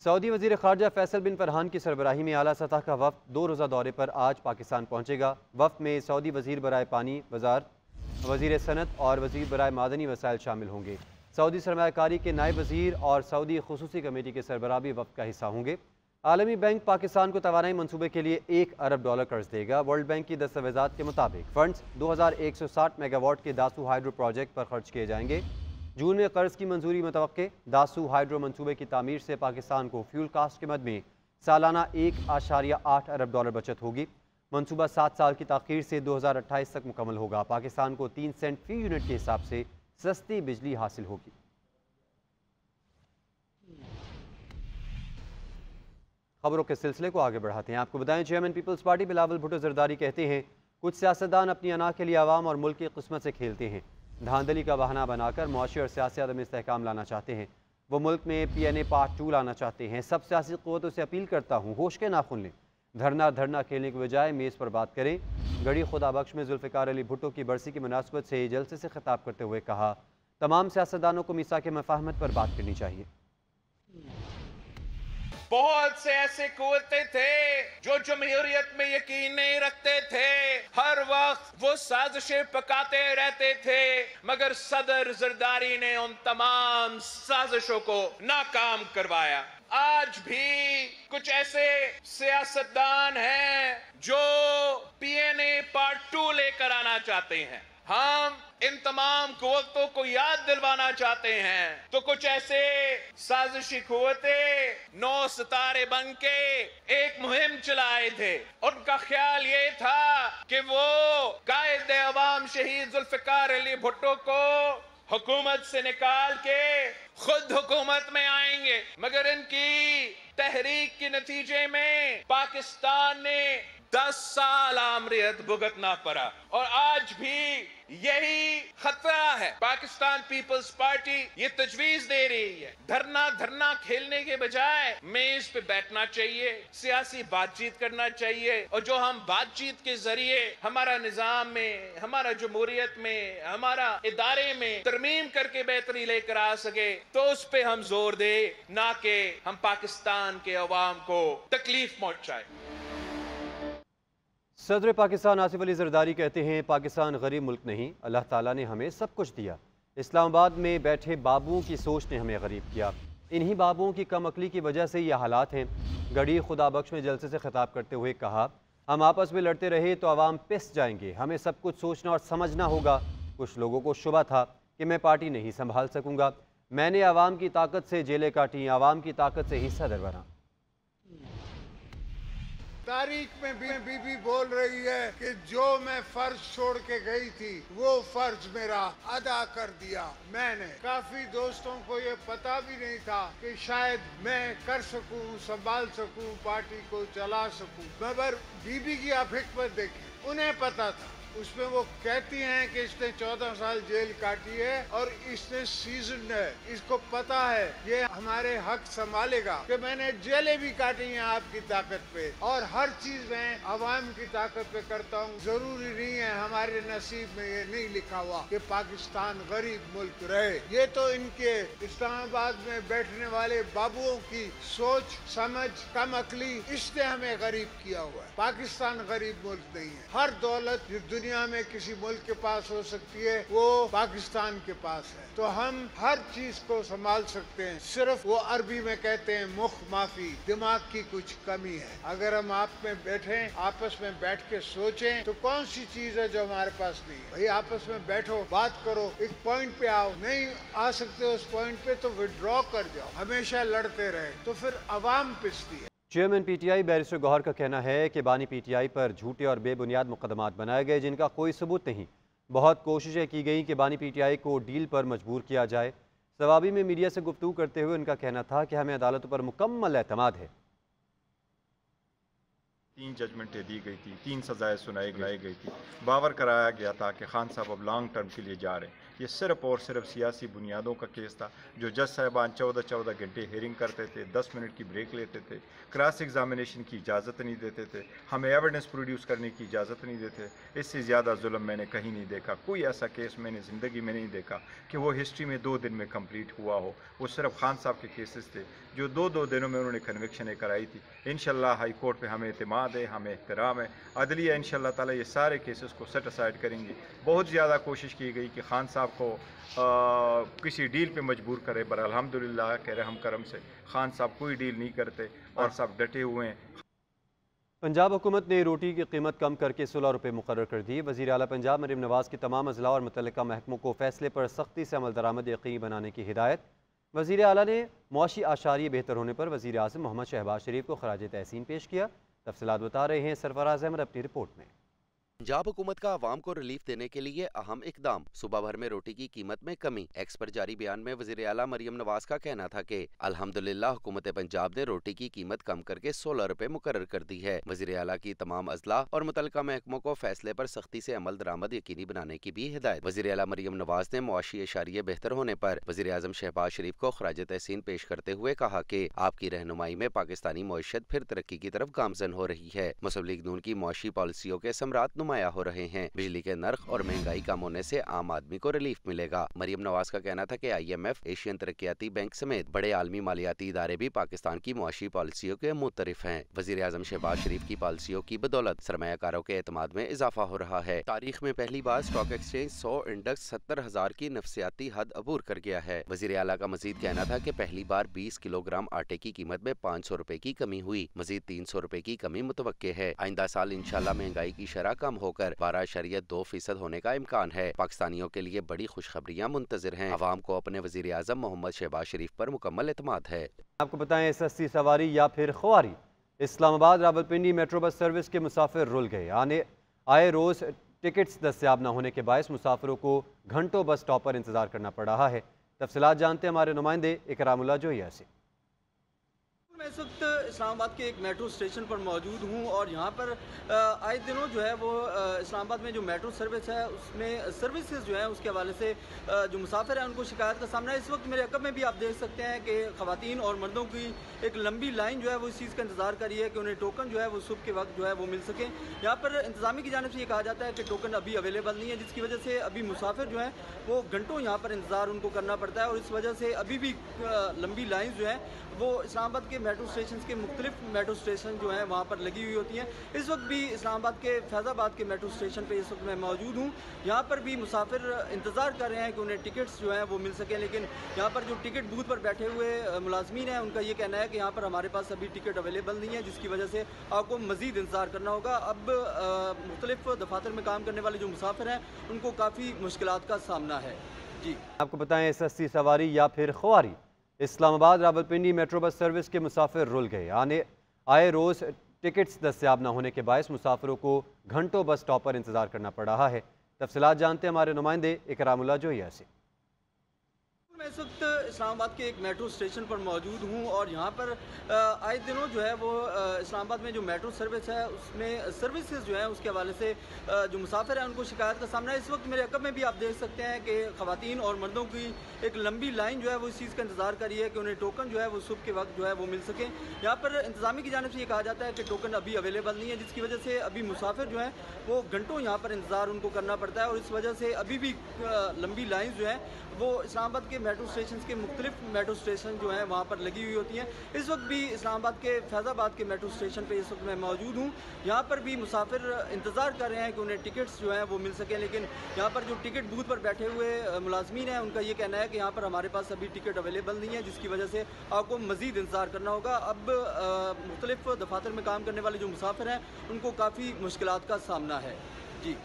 سعودی وزیر خارجہ فیصل بن فرحان کی سربراہی میں اعلیٰ سطح کا وفد 2 روزہ دورے پر آج پاکستان پہنچے گا۔ وفد میں سعودی وزیر برائے پانی وزیر صنعت اور وزیر برائے معدنی وسائل شامل ہوں گے۔ سعودی سرمایہ کاری کے نائب وزیر اور سعودی خصوصی کمیٹی کے سربراہ بھی وفد کا حصہ ہوں گے۔ عالمی بینک پاکستان کو توانائی منصوبے کے لیے $1 ارب قرض دے گا۔ ورلڈ بینک کی دستاویزات کے مطابق فنڈز 2160 میگا واٹ کے داسو ہائیڈرو پروجیکٹ پر خرچ کیے جائیں گے۔ جون میں قرض کی منظوری متوقع۔ داسو ہائیڈرو منصوبے کی تعمیر سے پاکستان کو فیول کاسٹ کے مد میں سالانہ $1.8 ارب بچت ہوگی۔ منصوبہ 7 سال کی تاخیر سے 2028 تک مکمل ہوگا۔ پاکستان کو 3 سینٹ فی یونٹ کے حساب سے سستی بجلی حاصل ہوگی۔ خبروں کے سلسلے کو آگے بڑھاتے ہیں۔ آپ کو بتائیں chairman peoples party Bilawal Bhutto Zardari کہتے ہیں کچھ سیاستدان اپنی انا کے لیے عوام اور ملک کی قسمت سے کھیلتے ہیں، دھاندلی کا بہانہ بنا کر معاشی اور سیاسی عدم استحکام لانا چاہتے ہیں۔ وہ ملک میں PNA پارٹ 2 لانا چاہتے ہیں۔ سب سیاسی قوتوں سے اپیل کرتا ہوں ہوش کے ناخن لیں، دھرنا کھیلنے کے بجائے میز پر بات کریں۔ گڑھی خدا بخش میں ذوالفقار علی بھٹو کی برسی کی مناسبت سے جلسے سے خطاب کرتے ہوئے کہا تمام سیاستدانوں کو میثاق مفاہمت پر بات کرنی چاہیے۔ بہت سے ایسے قوتیں تھے جو جمہوریت میں یقین نہیں رکھتے تھے، ہر وقت وہ سازشیں پکاتے رہتے تھے، مگر صدر زرداری نے ان تمام سازشوں کو ناکام کروایا۔ آج بھی کچھ ایسے سیاستدان ہیں جو PNA پارٹ 2 لے کر آنا چاہتے ہیں۔ ہم ان تمام قوتوں کو یاد دلوانا چاہتے ہیں تو کچھ ایسے سازشی قوتیں 9 ستارے بن کے ایک مہم چلائے تھے۔ ان کا خیال یہ تھا کہ وہ قائد عوام شہید ذوالفقار علی بھٹو کو حکومت سے نکال کے خود حکومت میں آئیں گے، مگر ان کی تحریک کے نتیجے میں پاکستان نے 10 سال آمریت بھگتنا پڑا، اور آج بھی یہی خطرہ ہے۔ پاکستان پیپلز پارٹی یہ تجویز دے رہی ہے دھرنا کھیلنے کے بجائے میز پہ بیٹھنا چاہیے، سیاسی بات چیت کرنا چاہیے، اور جو ہم بات چیت کے ذریعے ہمارا نظام میں، ہمارا جمہوریت میں، ہمارا ادارے میں ترمیم کر کے بہتری لے کر آ سکے تو اس پہ ہم زور دے، نہ کہ ہم پاکستان کے عوام کو تکلیف پہنچائے۔ صدر پاکستان آصف علی زرداری کہتے ہیں پاکستان غریب ملک نہیں، اللہ تعالیٰ نے ہمیں سب کچھ دیا، اسلام آباد میں بیٹھے بابوؤں کی سوچ نے ہمیں غریب کیا، انہی بابوؤں کی کم عقلی کی وجہ سے یہ حالات ہیں۔ گڑھی خدا بخش میں جلسے سے خطاب کرتے ہوئے کہا ہم آپس میں لڑتے رہے تو عوام پس جائیں گے، ہمیں سب کچھ سوچنا اور سمجھنا ہوگا۔ کچھ لوگوں کو شبہ تھا کہ میں پارٹی نہیں سنبھال سکوں گا، میں نے عوام کی طاقت سے جیلیں کاٹیں، عوام کی طاقت سے ہی صدر بنا۔ تاریخ میں بی بی بول رہی ہے کہ جو میں فرض چھوڑ کے گئی تھی وہ فرض میرا ادا کر دیا میں نے۔ کافی دوستوں کو یہ پتا بھی نہیں تھا کہ شاید میں کر سکوں، سنبھال سکوں، پارٹی کو چلا سکوں، مگر بی بی کی آپ حکمت دیکھیں، انہیں پتا تھا۔ اس میں وہ کہتی ہیں کہ اس نے 14 سال جیل کاٹی ہے اور اس نے سیزن ہے، اس کو پتا ہے یہ ہمارے حق سنبھالے گا، کہ میں نے جیلیں بھی کاٹی ہیں آپ کی طاقت پہ، اور ہر چیز میں عوام کی طاقت پہ کرتا ہوں۔ ضروری نہیں ہے، ہمارے نصیب میں یہ نہیں لکھا ہوا کہ پاکستان غریب ملک رہے۔ یہ تو ان کے اسلام آباد میں بیٹھنے والے بابوؤں کی سوچ سمجھ کم عقلی، اس نے ہمیں غریب کیا ہوا ہے۔ پاکستان غریب ملک نہیں ہے۔ ہر دولت دنیا میں کسی ملک کے پاس ہو سکتی ہے، وہ پاکستان کے پاس ہے، تو ہم ہر چیز کو سنبھال سکتے ہیں۔ صرف وہ عربی میں کہتے ہیں مخ معافی، دماغ کی کچھ کمی ہے۔ اگر ہم آپ میں بیٹھیں، آپس میں بیٹھ کے سوچیں تو کون سی چیز ہے جو ہمارے پاس نہیں ہے؟ بھئی آپس میں بیٹھو، بات کرو، ایک پوائنٹ پہ آؤ، نہیں آ سکتے اس پوائنٹ پہ تو وڈرا کر جاؤ۔ ہمیشہ لڑتے رہے تو پھر عوام پستی ہے۔ Chairman P T I barrister Gohar کا کہنا ہے کہ بانی پی ٹی آئی پر جھوٹے اور بے بنیاد مقدمات بنائے گئے جن کا کوئی ثبوت نہیں۔ بہت کوششیں کی گئیں کہ بانی پی ٹی آئی کو ڈیل پر مجبور کیا جائے۔ ثوابی میں میڈیا سے گفتگو کرتے ہوئے ان کا کہنا تھا کہ ہمیں عدالتوں پر مکمل اعتماد ہے۔ 3 ججمنٹیں دی گئی تھی، 3 سزائیں سنائی گئی تھی، باور کرایا گیا تھا کہ خان صاحب اب لانگ ٹرم کے لیے جا رہے ہیں۔ یہ صرف اور صرف سیاسی بنیادوں کا کیس تھا، جو جج صاحبان 14 گھنٹے ہیئرنگ کرتے تھے، 10 منٹ کی بریک لیتے تھے، کراس ایگزامینیشن کی اجازت نہیں دیتے تھے، ہمیں ایویڈنس پروڈیوس کرنے کی اجازت نہیں دیتے۔ اس سے زیادہ ظلم میں نے کہیں نہیں دیکھا، کوئی ایسا کیس میں نے زندگی میں نہیں دیکھا کہ وہ ہسٹری میں 2 دن میں کمپلیٹ ہوا ہو۔ وہ صرف خان صاحب کے کیسز تھے जो दो दो दिनों में उन्होंने कन्विक्शनें कराई थी। इंशाल्लाह हाई कोर्ट पे हमें एतमाद है, हमें एहतराम है। अदलिया इंशाल्लाह ताला ये सारे केसेस को सेट असाइड करेंगी। बहुत ज़्यादा कोशिश की गई कि खान साहब को किसी डील पे मजबूर करे, पर अल्हम्दुलिल्लाह के रहम करम से खान साहब कोई डील नहीं करते और सब डटे हुए हैं। पंजाब हुकूमत ने रोटी की कीमत कम करके 16 रुपये मुकर्रर कर दी। वज़ीर आला पंजाब मरीम नवाज़ की तमाम अजला और मुतल्लिका महकमों को फैसले पर सख्ती से अमल दरामद यकीनी बनाने की हिदायत। वज़ीर आला ने मुआशी आशारिये बेहतर होने पर वज़ीर आज़म मोहम्मद शहबाज शरीफ को खराज तहसीन पेश किया। तफसीलात बता रहे हैं सरफराज अहमद अपनी रिपोर्ट में। पंजाब हुकूमत का आवाम को रिलीफ देने के लिए अहम इकदाम। सुबह भर में रोटी की कीमत में कमी। एक्स पर जारी बयान में वज़ीर आला मरीम नवाज का कहना था कि अल्हम्दुलिल्लाह हुकूमत पंजाब ने रोटी की कीमत कम करके 16 रुपये मुकर्रर कर दी है। वज़ीर आला की तमाम अजला और मुतल्लिका महकमों को फैसले पर सख्ती से अमल दरामद यकीनी बनाने की भी हिदायत। वज़ीर आला मरीम नवाज ने मुआशी इशारिये बेहतर होने पर वज़ीर आज़म शहबाज शरीफ को खराज तहसीन पेश करते हुए कहा कि आपकी रहनुमाई में पाकिस्तानी मईशत फिर तरक्की की तरफ गामजन हो रही है। मुस्लिम लीग नून की मुआशी पॉलिसियों के समरात नुमाया हो रहे हैं। बिजली के नर्ख और महंगाई कम होने से आम आदमी को रिलीफ मिलेगा। मरीम नवाज का कहना था कि IMF, एशियन तरक्याती बैंक समेत बड़े आलमी मालियाती इदारे भी पाकिस्तान की मुआशी पॉलिसियों के मुतरिफ हैं। वज़ीर आज़म शहबाज शरीफ की पॉलिसियों की बदौलत सरमायाकारों के एतमाद में इजाफा हो रहा है। तारीख में पहली बार स्टॉक एक्सचेंज 100 इंडेक्स 70,000 की नफसियाती हद अबूर कर गया है। वज़ीर आला का मजीद कहना था कि पहली बार 20 किलोग्राम आटे की कीमत में 500 रुपए की कमी हुई। मजीद 300 रुपए की कमी मुतवक्के है। आइंदा साल इंशाल्लाह महंगाई की शरह कम होकर 12.2% होने का इम्कान है। पाकिस्तानियों के लिए बड़ी खुशखबरियां मुंतजिर हैं। अवाम को अपने वज़ीर आज़म मोहम्मद शहबाज शरीफ पर मुकम्मल एतमाद है। आपको बताएं, सस्ती सवारी या फिर ख्वारी। Islamabad Rawalpindi metro bus service के मुसाफिर रुल गए। आए रोज़ टिकट्स दस्तियाब न होने के बायस मुसाफिरों को घंटों बस स्टॉप पर इंतजार करना पड़ रहा है। तफसीलात जानते हैं हमारे नुमाइंदे इकरामुल्लाह जोया से। मैं इस वक्त इस्लामाबाद के एक मेट्रो स्टेशन पर मौजूद हूँ और यहाँ पर आए दिनों जो है वो इस्लामाबाद में जो मेट्रो सर्विस है उसमें सर्विसेज जो है उसके हवाले से जो मुसाफिर हैं उनको शिकायत का सामना है। इस वक्त मेरे अकब में भी आप देख सकते हैं कि ख़वातीन और मर्दों की एक लंबी लाइन जो है वो इस चीज़ का इंतज़ार कर रही है कि उन्हें टोकन जो है वो सुबह के वक्त जो है वो मिल सके। यहाँ पर इंतज़ामी की जानिब से ये कहा जाता है कि टोकन अभी अवेलेबल नहीं है, जिसकी वजह से अभी मुसाफिर जो है वो घंटों यहाँ पर इंतज़ार उनको करना पड़ता है और इस वजह से अभी भी लंबी लाइन जो है वो इस्लामाबाद के मेट्रो स्टेशन के मुख्तलिफ मेट्रो स्टेशन जो हैं वहाँ पर लगी हुई होती हैं। इस वक्त भी इस्लामाबाद के फैज़ाबाद के मेट्रो स्टेशन पे इस वक्त मैं मौजूद हूँ। यहाँ पर भी मुसाफिर इंतज़ार कर रहे हैं कि उन्हें टिकट्स जो हैं वो मिल सकें, लेकिन यहाँ पर जो टिकट बूथ पर बैठे हुए मुलाजमीन हैं उनका ये कहना है कि यहाँ पर हमारे पास अभी टिकट अवेलेबल नहीं है, जिसकी वजह से आपको मज़ीद इंतज़ार करना होगा। अब मुख्तलिफ दफातर में काम करने वाले जो मुसाफिर हैं उनको काफ़ी मुश्किलात का सामना है। जी आपको बताएं, सस्ती सवारी या फिर ख्वारी। Islamabad Rawalpindi metro bus service के मुसाफिर रुल गए। आए रोज़ टिकट्स दस्तियाब न होने के बायस मुसाफिरों को घंटों बस स्टॉप पर इंतजार करना पड़ रहा है। तफसीलात जानते हैं हमारे नुमाइंदे इकरामुल्लाह जोया से। मैं इस वक्त इस्लामाबाद के एक मेट्रो स्टेशन पर मौजूद हूँ और यहाँ पर आए दिनों जो है वो इस्लामाबाद में जो मेट्रो सर्विस है उसमें सर्विसेज जो हैं उसके हवाले से जो मुसाफिर हैं उनको शिकायत का सामना है। इस वक्त मेरे अकब में भी आप देख सकते हैं कि ख़वातीन और मर्दों की एक लंबी लाइन जो है वो इस चीज़ का इंतज़ार कर रही है कि उन्हें टोकन जो है वो सुबह के वक्त जो है वो मिल सके। यहाँ पर इंतज़ामी की जानिब से ये कहा जाता है कि टोकन अभी अवेलेबल नहीं है, जिसकी वजह से अभी मुसाफिर जो हैं वो घंटों यहाँ पर इंतज़ार उनको करना पड़ता है और इस वजह से अभी भी लंबी लाइन जो है वो इस्लामाबाद के मेट्रो स्टेशन के मुख्तलिफ मेट्रो स्टेशन जो हैं वहाँ पर लगी हुई होती हैं। इस वक्त भी इस्लामाबाद के फैज़ाबाद के मेट्रो स्टेशन पे इस वक्त मैं मौजूद हूँ। यहाँ पर भी मुसाफिर इंतज़ार कर रहे हैं कि उन्हें टिकट्स जो हैं वो मिल सकें, लेकिन यहाँ पर जो टिकट बूथ पर बैठे हुए मुलाजमीन हैं उनका ये कहना है कि यहाँ पर हमारे पास अभी टिकट अवेलेबल नहीं है, जिसकी वजह से आपको मज़ीद इंतज़ार करना होगा। अब मुख्तलिफ दफातर में काम करने वाले जो मुसाफिर हैं उनको काफ़ी मुश्किलात का सामना है। जी